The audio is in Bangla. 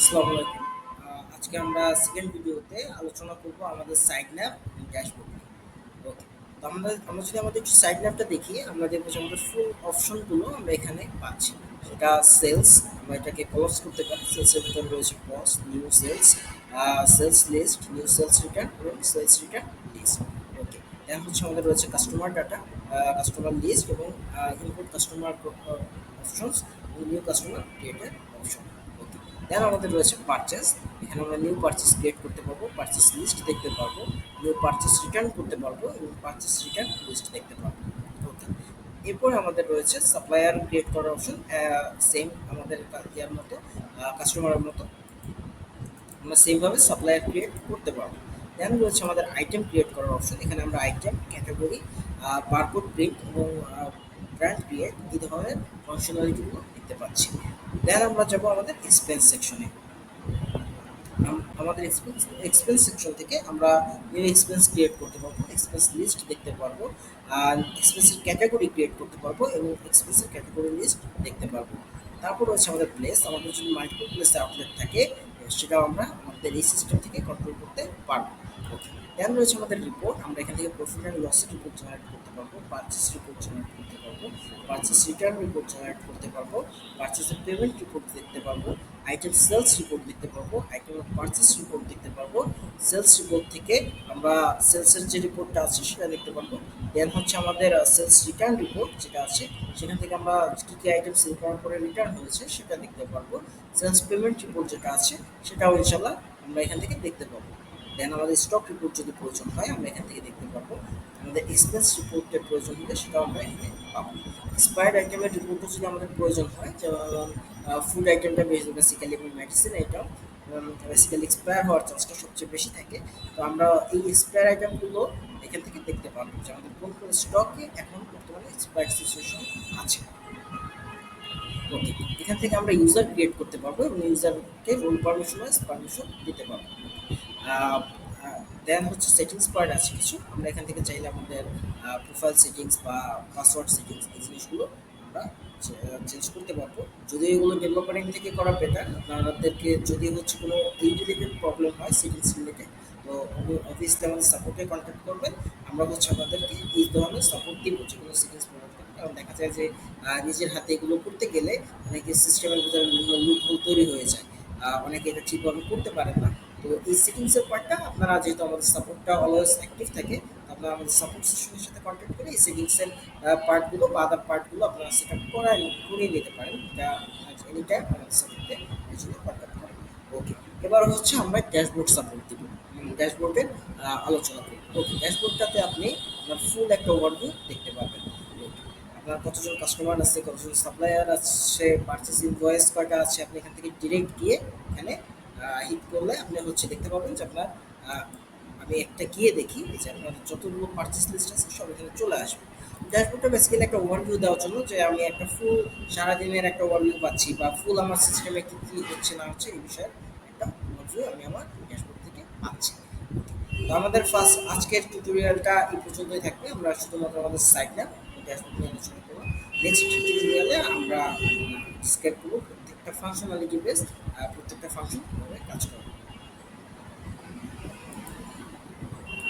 আসসালামু আলাইকুম। আজকে আমরা সেকেন্ড ভিডিওতে আলোচনা করব আমাদের সাইড ন্যাপ ড্যাশবোর্ড নিয়ে। ওকে। তো আমরা যদি আমাদের একটু সাইড ন্যাপটা দেখি, আমরা দেখবো যে আমাদের ফুল অপশনগুলো আমরা এখানে পাচ্ছি। সেটা সেলস, আমরা এটাকে ক্লোজ করতে পারি। সেলসের ভিতরে রয়েছে cost, new sales, sales list, new sales return এবং sales return list. Okay. Then হচ্ছে আমাদের রয়েছে কাস্টমার ডাটা, কাস্টমার লিস্ট এবং ইনপুট কাস্টমার অপশনস এবং new customer created option. Okay. Then আমাদের রয়েছে পারচেস। এখানে আমরা নিউ পারচেস ক্রিয়েট করতে পারবো, পারচেস লিস্ট দেখতে পারবো, নিউ পারচেস রিটার্ন করতে পারবো এবং পারচেস রিটার্ন লিস্ট দেখতে পারবো। ওকে। এরপরে আমাদের রয়েছে সাপ্লায়ার ক্রিয়েট করার অপশন। সেম আমাদের ইয়ার মতো, কাস্টমারের মতো আমরা সেমভাবে সাপ্লায়ার ক্রিয়েট করতে পারবো। দেন রয়েছে আমাদের আইটেম ক্রিয়েট করার অপশন। এখানে আমরা আইটেম, ক্যাটাগরি, বারকোড প্রিন্ট এবং ব্র্যান্ড ক্রিয়েট এই ধরনের ফাংশনালিটিগুলো দেখতে পাচ্ছি। দেন আমরা যাবো আমাদের এক্সপেন্স সেকশনে। আমাদের এক্সপেন্স সেকশন থেকে আমরা নিউ এক্সপেন্স ক্রিয়েট করতে পারবো, এক্সপেন্স লিস্ট দেখতে পারবো, আর এক্সপেন্সের ক্যাটাগরি ক্রিয়েট করতে পারবো এবং এক্সপেন্সের ক্যাটাগরি লিস্ট দেখতে পারবো। তারপর হচ্ছে আমাদের প্লেস, আমাদের যদি মাল্টিপল প্লেসে আউটলেট থাকে সেটাও আমরা আমাদের এই সিস্টেম থেকে কন্ট্রোল করতে পারবো। ওকে। দেন রয়েছে আমাদের রিপোর্ট, আমরা এখান থেকে প্রফিট অ্যান্ড লসের রিপোর্ট জেনারেট করতে পারবো, পারচেস রিপোর্ট জেনারেট করতে পারবো, পারচেস রিটার্ন রিপোর্ট জেনারেট করতে পারবো, পারচেসের পেমেন্ট রিপোর্ট দেখতে পারবো, আইটেম সেলস রিপোর্ট দেখতে পারবো, আইটেম পারচেস রিপোর্ট দেখতে পারবো। সেলস রিপোর্ট থেকে আমরা সেলসের যে রিপোর্টটা আছে সেটা দেখতে পারবো। দেন হচ্ছে আমাদের সেলস রিটার্ন রিপোর্ট যেটা আছে, সেখান থেকে আমরা কী কী আইটেম সেল করার পরে রিটার্ন হয়েছে সেটা দেখতে পারবো। সেলস পেমেন্ট রিপোর্ট যেটা আছে সেটাও ইনশাল্লাহ আমরা এখান থেকে দেখতে পাবো। দেন আমাদের স্টক রিপোর্ট যদি প্রয়োজন হয় আমরা এখান থেকে দেখতে পারবো। আমাদের এক্সপেন্স রিপোর্টের প্রয়োজন হলে সেটাও আমরা এখানে পাবো। এক্সপায়ার্ড আইটেমের রিপোর্টও যদি আমাদের প্রয়োজন হয়, যেমন ফুড আইটেমটা বেসিক্যালি এবং মেডিসিন আইটেম বেসিক্যালি এক্সপায়ার হওয়ার চান্সটা সবচেয়ে বেশি থাকে। তো আমরা এই এক্সপায়ার আইটেমগুলো এখান থেকে দেখতে পারবো যে আমাদের কোন কোন স্টকে এখন বর্তমানে এক্সপায়ার সিচুয়েশন আছে। ওকে। এখান থেকে আমরা ইউজার ক্রিয়েট করতে পারবো এবং ইউজারকে রোল পারমিশন দিতে পারবো। দেন হচ্ছে সেটিংস পার্ট আছে কিছু, আমরা এখান থেকে চাইলে আমাদের প্রোফাইল সেটিংস বা পাসওয়ার্ড সেটিংস এই জিনিসগুলো আমরা চেঞ্জ করতে পারবো। যদি এগুলো ডেভেলপারিং থেকে করা বেটার, আপনাদেরকে যদি হচ্ছে কোনো এই রিলেটেড প্রবলেম হয় সেটিংস রিলেটেড, তো অবভিয়াসলি আমাদের সাপোর্টে কন্ট্যাক্ট করবেন। আমরা হচ্ছে আপনাদেরকে এই ধরনের সাপোর্ট দিব যে কোনো সেটিংস প্রোভাইড করতে। কারণ দেখা যায় যে নিজের হাতে এগুলো করতে গেলে অনেকে সিস্টেমের ভিতরে বিভিন্ন লুপহোল তৈরি হয়ে যায়, অনেকে এটা ঠিকভাবে করতে পারেন না। তো এই সেটিংসের পার্টটা আপনারা, যেহেতু আমাদের সাপোর্টটা অলওয়েজ অ্যাক্টিভ থাকে, আপনারা আমাদের সাপোর্ট সেকশনের সাথে কন্ট্যাক্ট করে এই সেটিংসের পার্টগুলো বা আদার পার্টগুলো আপনারা সেট আপ করিয়ে নিতে পারেন। এটা এনি টাইম আমাদের সাপোর্টে এই জন্য কন্ট্যাক্ট করেন। ওকে। এবার হচ্ছে আমরা ড্যাশবোর্ড সাপোর্ট দিব, ড্যাশবোর্ডের আলোচনা করব। ওকে। ড্যাশবোর্ডটাতে আপনি আপনার ফুল একটা ওভারভিউ দেখতে পাবেন। আপনার কতজন কাস্টমার আছে, কতজন সাপ্লায়ার আছে, পারচেস ইনভয়েস কয়টা আছে, আপনি এখান থেকে ডিরেক্ট গিয়ে এখানে হিট করলে আপনি হচ্ছে দেখতে পাবেন যে আপনার আহ, আমি একটা গিয়ে দেখি যে আপনার যতগুলো পারচেস লিস্ট আছে সব এখানে চলে আসবে। ড্যাশবোর্ডটা বেসিক্যালি একটা ওভারভিউ দেওয়ার জন্য, যে আমি একটা ফুল সারাদিনের একটা ওভারভিউ পাচ্ছি বা ফুল আমার সিস্টেমে কী কী হচ্ছে না হচ্ছে এই বিষয়ে একটা ওভারভিউ আমি আমার ড্যাশবোর্ড থেকে পাচ্ছি। তো আমাদের ফার্স্ট আজকের টিউটোরিয়ালটা এই পর্যন্তই থাকবে। আমরা শুধুমাত্র আমাদের সাইট ম্যাপ ড্যাশবোর্ড নিয়ে আলোচনা করলাম। নেক্সট টিউটোরিয়ালে আমরা ডিসক্রাইব করবো প্রত্যেকটা ফাংশনালিটি বেসড প্রত্যেকটা ফাংশন কীভাবে কাজ করে।